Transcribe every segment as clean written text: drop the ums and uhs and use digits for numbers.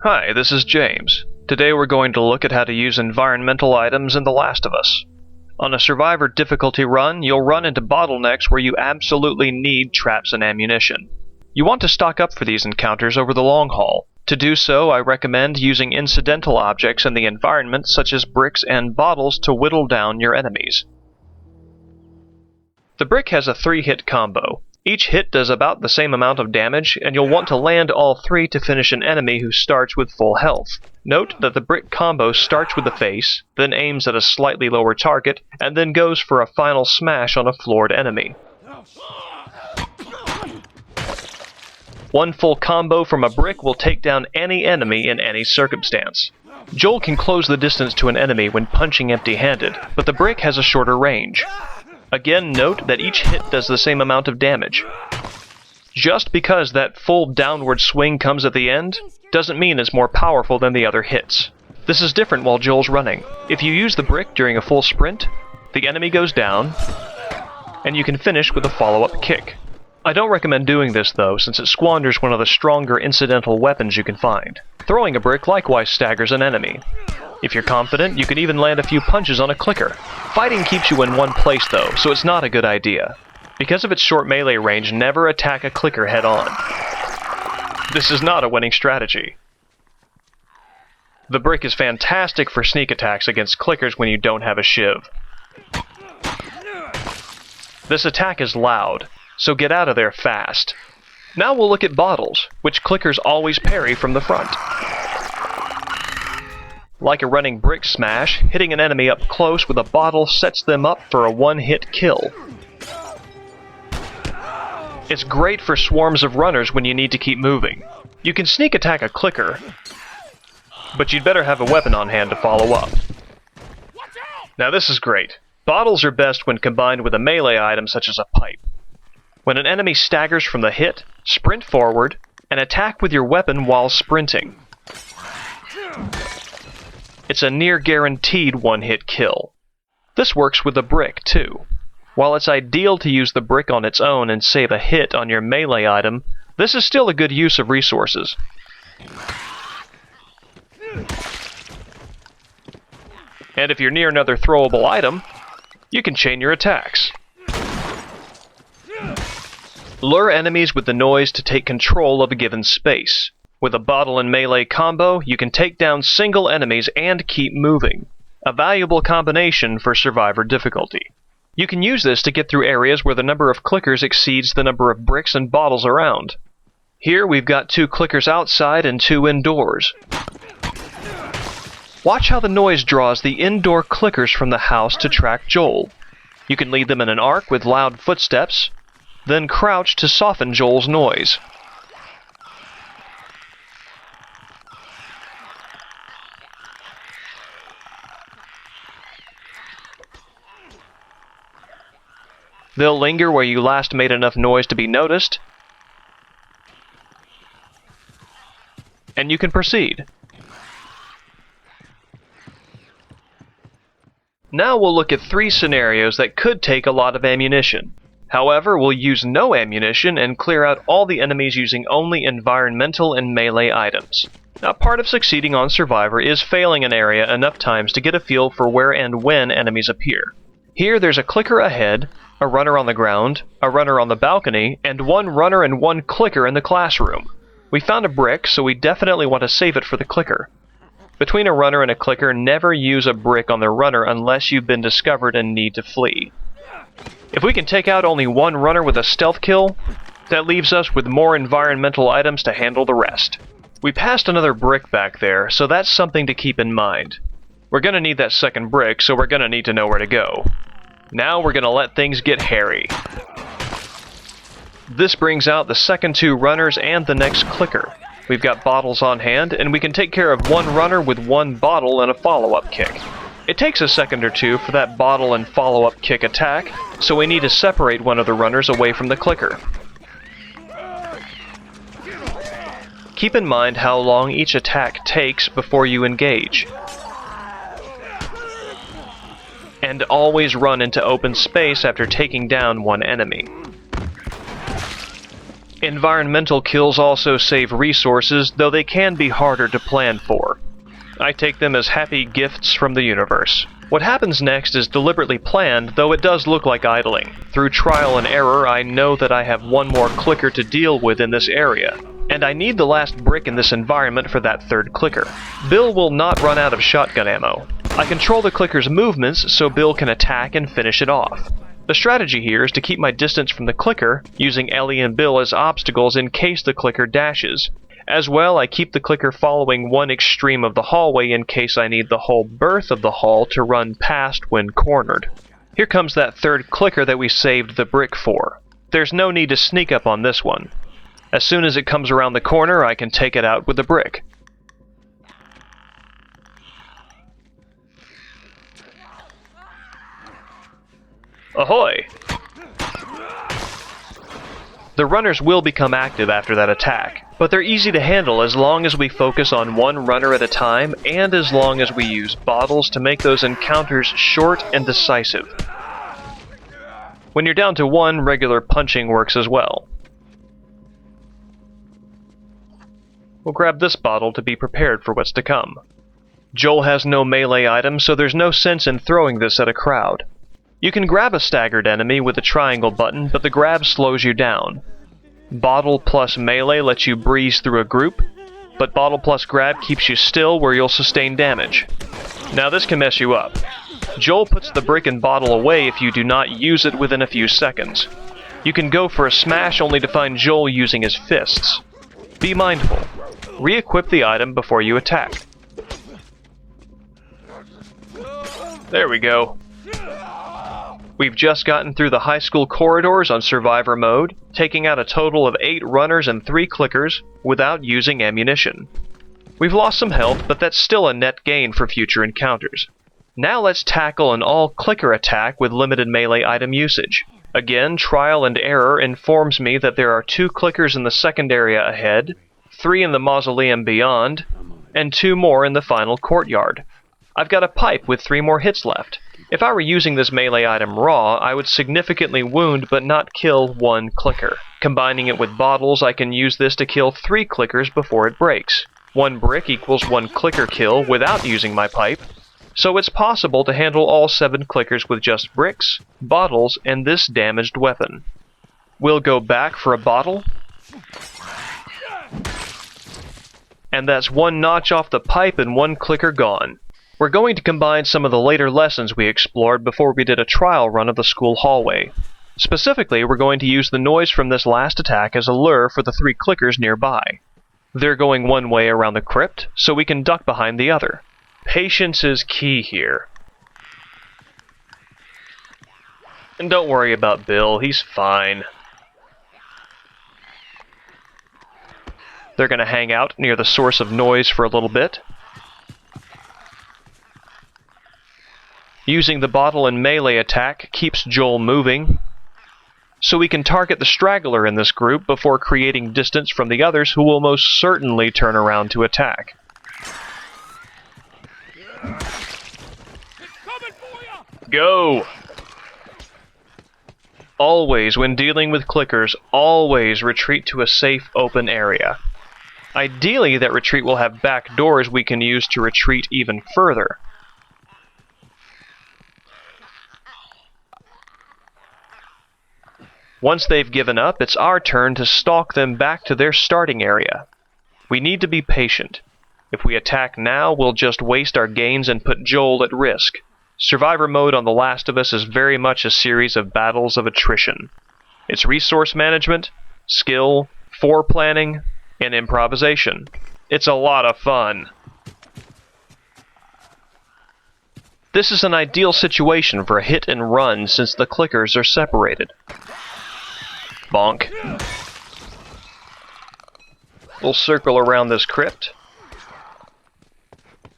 Hi, this is James. Today we're going to look at how to use environmental items in The Last of Us. On a Survivor difficulty run, you'll run into bottlenecks where you absolutely need traps and ammunition. You want to stock up for these encounters over the long haul. To do so, I recommend using incidental objects in the environment such as bricks and bottles to whittle down your enemies. The brick has a 3-hit combo. Each hit does about the same amount of damage, and you'll want to land all 3 to finish an enemy who starts with full health. Note that the brick combo starts with the face, then aims at a slightly lower target, and then goes for a final smash on a floored enemy. One full combo from a brick will take down any enemy in any circumstance. Joel can close the distance to an enemy when punching empty-handed, but the brick has a shorter range. Again, note that each hit does the same amount of damage. Just because that full downward swing comes at the end, doesn't mean it's more powerful than the other hits. This is different while Joel's running. If you use the brick during a full sprint, the enemy goes down, and you can finish with a follow-up kick. I don't recommend doing this though, since it squanders one of the stronger incidental weapons you can find. Throwing a brick likewise staggers an enemy. If you're confident, you can even land a few punches on a clicker. Fighting keeps you in one place though, so it's not a good idea. Because of its short melee range, never attack a clicker head-on. This is not a winning strategy. The brick is fantastic for sneak attacks against clickers when you don't have a shiv. This attack is loud, so get out of there fast. Now we'll look at bottles, which clickers always parry from the front. Like a running brick smash, hitting an enemy up close with a bottle sets them up for a one-hit kill. It's great for swarms of runners when you need to keep moving. You can sneak attack a clicker, but you'd better have a weapon on hand to follow up. Now this is great. Bottles are best when combined with a melee item such as a pipe. When an enemy staggers from the hit, sprint forward and attack with your weapon while sprinting. It's a near guaranteed one-hit kill. This works with the brick, too. While it's ideal to use the brick on its own and save a hit on your melee item, this is still a good use of resources. And if you're near another throwable item, you can chain your attacks. Lure enemies with the noise to take control of a given space. With a bottle and melee combo, you can take down single enemies and keep moving. A valuable combination for Survivor difficulty. You can use this to get through areas where the number of clickers exceeds the number of bricks and bottles around. Here we've got 2 clickers outside and 2 indoors. Watch how the noise draws the indoor clickers from the house to track Joel. You can lead them in an arc with loud footsteps, then crouch to soften Joel's noise. They'll linger where you last made enough noise to be noticed, and you can proceed. Now we'll look at 3 scenarios that could take a lot of ammunition. However, we'll use no ammunition and clear out all the enemies using only environmental and melee items. Now, part of succeeding on Survivor is failing an area enough times to get a feel for where and when enemies appear. Here there's a clicker ahead, a runner on the ground, a runner on the balcony, and 1 runner and 1 clicker in the classroom. We found a brick, so we definitely want to save it for the clicker. Between a runner and a clicker, never use a brick on the runner unless you've been discovered and need to flee. If we can take out only 1 runner with a stealth kill, that leaves us with more environmental items to handle the rest. We passed another brick back there, so that's something to keep in mind. We're going to need that second brick, so we're going to need to know where to go. Now we're going to let things get hairy. This brings out the second 2 runners and the next clicker. We've got bottles on hand, and we can take care of 1 runner with 1 bottle and a follow-up kick. It takes a second or 2 for that bottle and follow-up kick attack, so we need to separate one of the runners away from the clicker. Keep in mind how long each attack takes before you engage. And always run into open space after taking down 1 enemy. Environmental kills also save resources, though they can be harder to plan for. I take them as happy gifts from the universe. What happens next is deliberately planned, though it does look like idling. Through trial and error, I know that I have one more clicker to deal with in this area, and I need the last brick in this environment for that third clicker. Bill will not run out of shotgun ammo. I control the clicker's movements so Bill can attack and finish it off. The strategy here is to keep my distance from the clicker, using Ellie and Bill as obstacles in case the clicker dashes. As well, I keep the clicker following one extreme of the hallway in case I need the whole berth of the hall to run past when cornered. Here comes that third clicker that we saved the brick for. There's no need to sneak up on this one. As soon as it comes around the corner, I can take it out with the brick. Ahoy! The runners will become active after that attack, but they're easy to handle as long as we focus on one runner at a time and as long as we use bottles to make those encounters short and decisive. When you're down to one, regular punching works as well. We'll grab this bottle to be prepared for what's to come. Joel has no melee items, so there's no sense in throwing this at a crowd. You can grab a staggered enemy with the triangle button, but the grab slows you down. Bottle plus melee lets you breeze through a group, but bottle plus grab keeps you still where you'll sustain damage. Now this can mess you up. Joel puts the brick and bottle away if you do not use it within a few seconds. You can go for a smash only to find Joel using his fists. Be mindful. Re-equip the item before you attack. There we go. We've just gotten through the high school corridors on Survivor mode, taking out a total of 8 runners and 3 clickers without using ammunition. We've lost some health, but that's still a net gain for future encounters. Now let's tackle an all-clicker attack with limited melee item usage. Again, trial and error informs me that there are 2 clickers in the second area ahead, 3 in the mausoleum beyond, and 2 more in the final courtyard. I've got a pipe with 3 more hits left. If I were using this melee item raw, I would significantly wound but not kill 1 clicker. Combining it with bottles, I can use this to kill 3 clickers before it breaks. 1 brick equals 1 clicker kill without using my pipe, so it's possible to handle all 7 clickers with just bricks, bottles, and this damaged weapon. We'll go back for a bottle, and that's 1 notch off the pipe and 1 clicker gone. We're going to combine some of the later lessons we explored before we did a trial run of the school hallway. Specifically, we're going to use the noise from this last attack as a lure for the 3 clickers nearby. They're going one way around the crypt, so we can duck behind the other. Patience is key here. And don't worry about Bill, he's fine. They're going to hang out near the source of noise for a little bit. Using the bottle and melee attack keeps Joel moving, so we can target the straggler in this group before creating distance from the others who will most certainly turn around to attack. Go! Always, when dealing with clickers, always retreat to a safe, open area. Ideally, that retreat will have back doors we can use to retreat even further. Once they've given up, it's our turn to stalk them back to their starting area. We need to be patient. If we attack now, we'll just waste our gains and put Joel at risk. Survivor mode on The Last of Us is very much a series of battles of attrition. It's resource management, skill, foreplanning, and improvisation. It's a lot of fun. This is an ideal situation for a hit and run since the clickers are separated. Bonk. We'll circle around this crypt.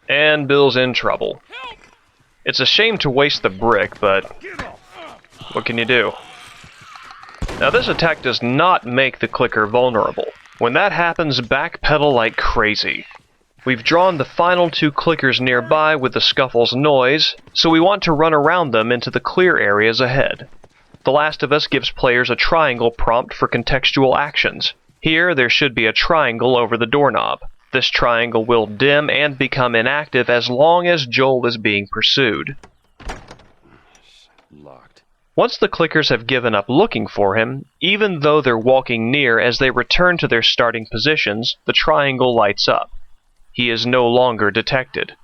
And Bill's in trouble. It's a shame to waste the brick, but what can you do? Now this attack does not make the clicker vulnerable. When that happens, backpedal like crazy. We've drawn the final 2 clickers nearby with the scuffle's noise, so we want to run around them into the clear areas ahead. The Last of Us gives players a triangle prompt for contextual actions. Here, there should be a triangle over the doorknob. This triangle will dim and become inactive as long as Joel is being pursued. Locked. Once the clickers have given up looking for him, even though they're walking near as they return to their starting positions, the triangle lights up. He is no longer detected.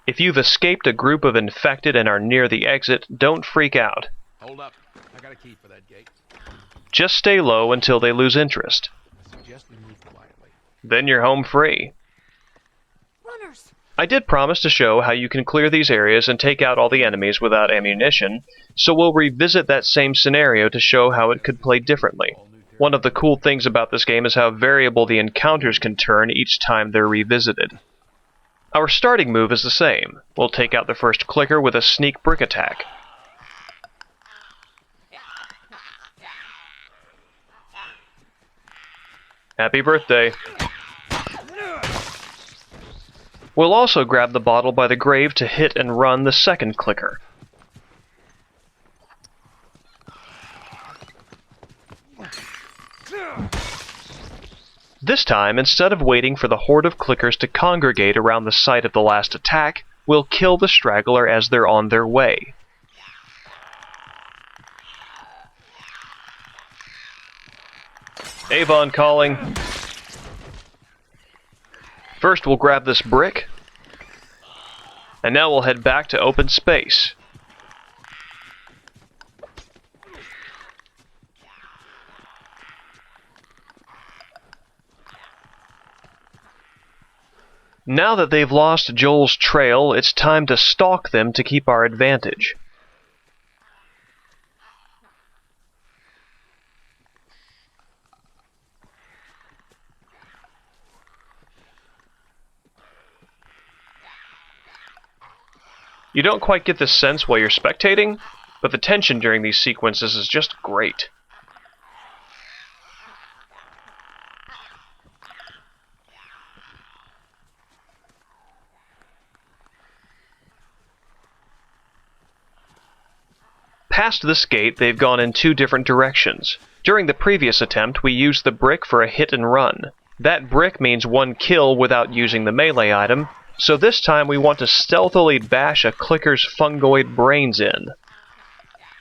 If you've escaped a group of infected and are near the exit, don't freak out. Hold up. I got a key for that gate. Just stay low until they lose interest. I suggest we move quietly. Then you're home free. Runners! I did promise to show how you can clear these areas and take out all the enemies without ammunition, so we'll revisit that same scenario to show how it could play differently. One of the cool things about this game is how variable the encounters can turn each time they're revisited. Our starting move is the same. We'll take out the first clicker with a sneak brick attack. Happy birthday. We'll also grab the bottle by the grave to hit and run the second clicker. This time, instead of waiting for the horde of clickers to congregate around the site of the last attack, we'll kill the straggler as they're on their way. Avon calling. First we'll grab this brick, and now we'll head back to open space. Now that they've lost Joel's trail, it's time to stalk them to keep our advantage. You don't quite get this sense while you're spectating, but the tension during these sequences is just great. Past this gate, they've gone in two different directions. During the previous attempt, we used the brick for a hit and run. That brick means one kill without using the melee item, so this time we want to stealthily bash a clicker's fungoid brains in.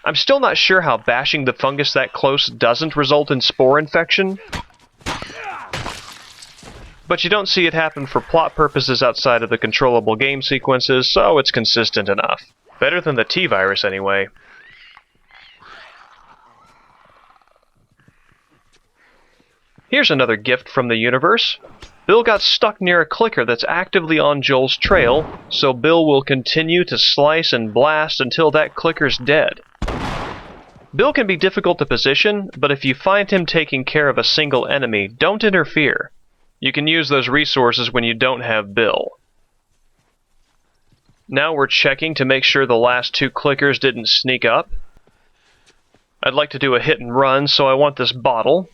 I'm still not sure how bashing the fungus that close doesn't result in spore infection, but you don't see it happen for plot purposes outside of the controllable game sequences, so it's consistent enough. Better than the T-virus anyway. Here's another gift from the universe. Bill got stuck near a clicker that's actively on Joel's trail, so Bill will continue to slice and blast until that clicker's dead. Bill can be difficult to position, but if you find him taking care of a single enemy, don't interfere. You can use those resources when you don't have Bill. Now we're checking to make sure the last two clickers didn't sneak up. I'd like to do a hit and run, so I want this bottle.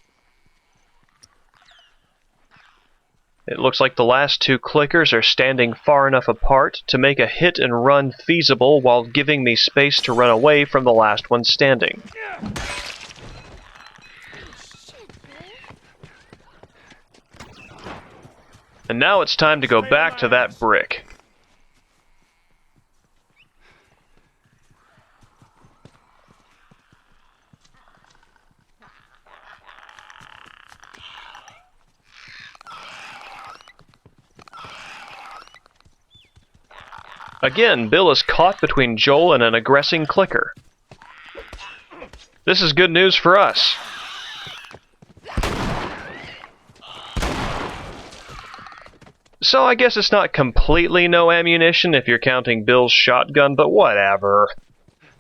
It looks like the last two clickers are standing far enough apart to make a hit and run feasible while giving me space to run away from the last one standing. And now it's time to go back to that brick. Again, Bill is caught between Joel and an aggressing clicker. This is good news for us. So I guess it's not completely no ammunition if you're counting Bill's shotgun, but whatever.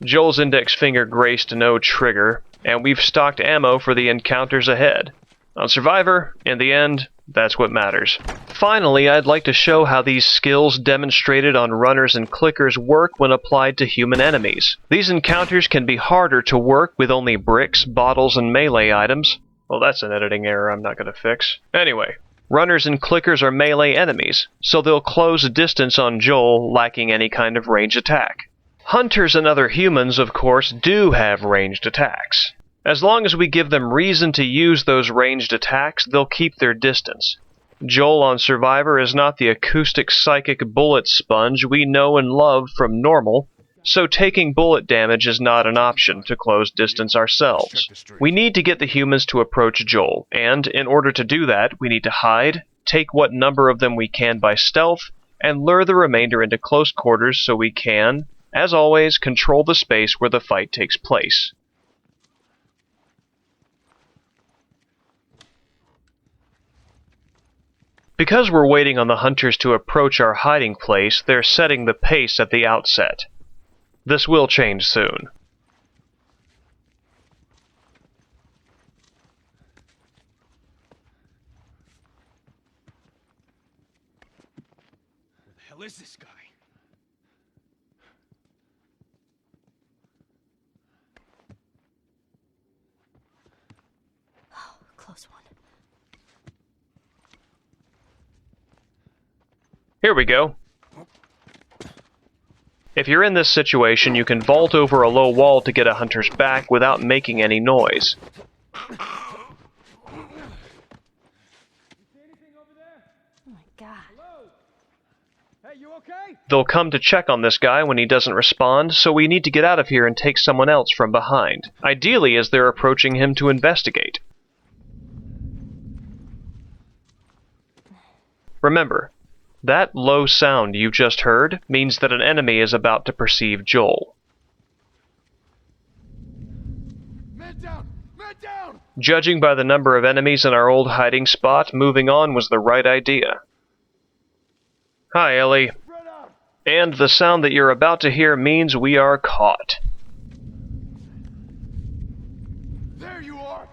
Joel's index finger graced no trigger, and we've stocked ammo for the encounters ahead. On Survivor, in the end, that's what matters. Finally, I'd like to show how these skills demonstrated on runners and clickers work when applied to human enemies. These encounters can be harder to work with only bricks, bottles, and melee items. Well, that's an editing error I'm not going to fix. Anyway, runners and clickers are melee enemies, so they'll close distance on Joel, lacking any kind of range attack. Hunters and other humans, of course, do have ranged attacks. As long as we give them reason to use those ranged attacks, they'll keep their distance. Joel on Survivor is not the acoustic psychic bullet sponge we know and love from normal, so taking bullet damage is not an option to close distance ourselves. We need to get the humans to approach Joel, and in order to do that, we need to hide, take what number of them we can by stealth, and lure the remainder into close quarters so we can, as always, control the space where the fight takes place. Because we're waiting on the hunters to approach our hiding place, they're setting the pace at the outset. This will change soon. Who the hell is this guy? Close one. Here we go. If you're in this situation, you can vault over a low wall to get a hunter's back without making any noise. Oh my god. Hey, you okay? They'll come to check on this guy when he doesn't respond, so we need to get out of here and take someone else from behind, ideally as they're approaching him to investigate. Remember, that low sound you just heard means that an enemy is about to perceive Joel. Man down! Man down! Judging by the number of enemies in our old hiding spot, moving on was the right idea. Hi, Ellie. Run out! And the sound that you're about to hear means we are caught. There you are!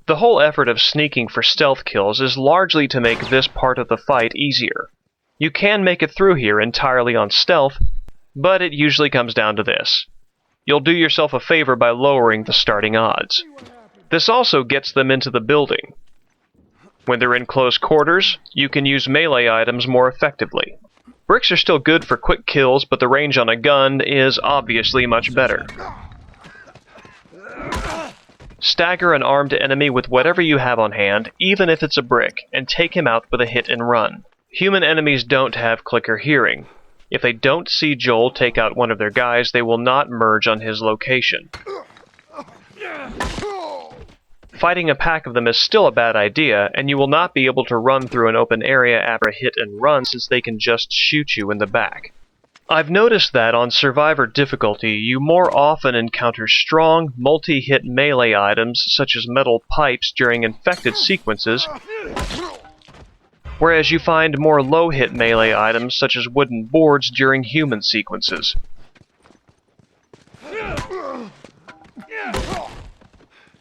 The whole effort of sneaking for stealth kills is largely to make this part of the fight easier. You can make it through here entirely on stealth, but it usually comes down to this. You'll do yourself a favor by lowering the starting odds. This also gets them into the building. When they're in close quarters, you can use melee items more effectively. Bricks are still good for quick kills, but the range on a gun is obviously much better. Stagger an armed enemy with whatever you have on hand, even if it's a brick, and take him out with a hit and run. Human enemies don't have clicker hearing. If they don't see Joel take out one of their guys, they will not merge on his location. Fighting a pack of them is still a bad idea, and you will not be able to run through an open area after a hit and run since they can just shoot you in the back. I've noticed that on Survivor difficulty, you more often encounter strong, multi-hit melee items such as metal pipes during infected sequences, whereas you find more low-hit melee items such as wooden boards during human sequences.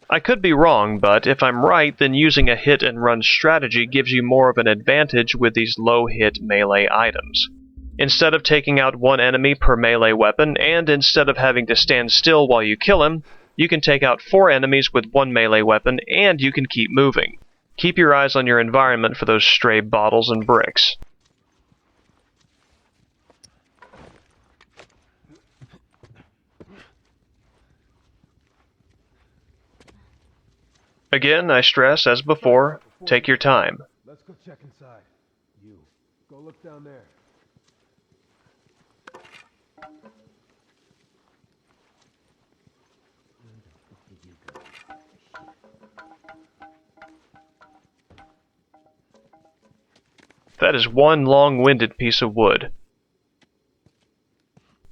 I could be wrong, but if I'm right, then using a hit-and-run strategy gives you more of an advantage with these low-hit melee items. Instead of taking out one enemy per melee weapon, and instead of having to stand still while you kill him, you can take out 4 enemies with one melee weapon, and you can keep moving. Keep your eyes on your environment for those stray bottles and bricks. Again, I stress, as before, take your time. Let's go check inside. You, go look down there. That is one long-winded piece of wood.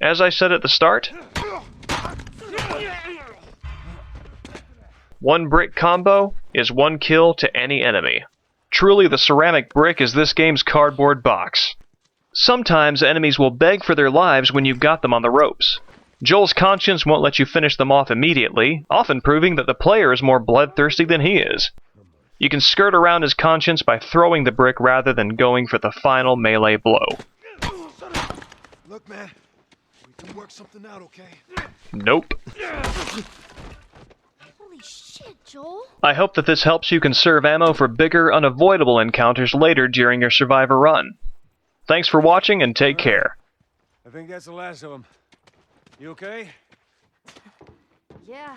As I said at the start, one brick combo is one kill to any enemy. Truly, the ceramic brick is this game's cardboard box. Sometimes enemies will beg for their lives when you've got them on the ropes. Joel's conscience won't let you finish them off immediately, often proving that the player is more bloodthirsty than he is. You can skirt around his conscience by throwing the brick rather than going for the final melee blow. Look, man, we can work something out, okay? Nope. Holy shit, Joel. I hope that this helps you conserve ammo for bigger, unavoidable encounters later during your Survivor run. Thanks for watching and take care. think that's the last of them. You okay? Yeah,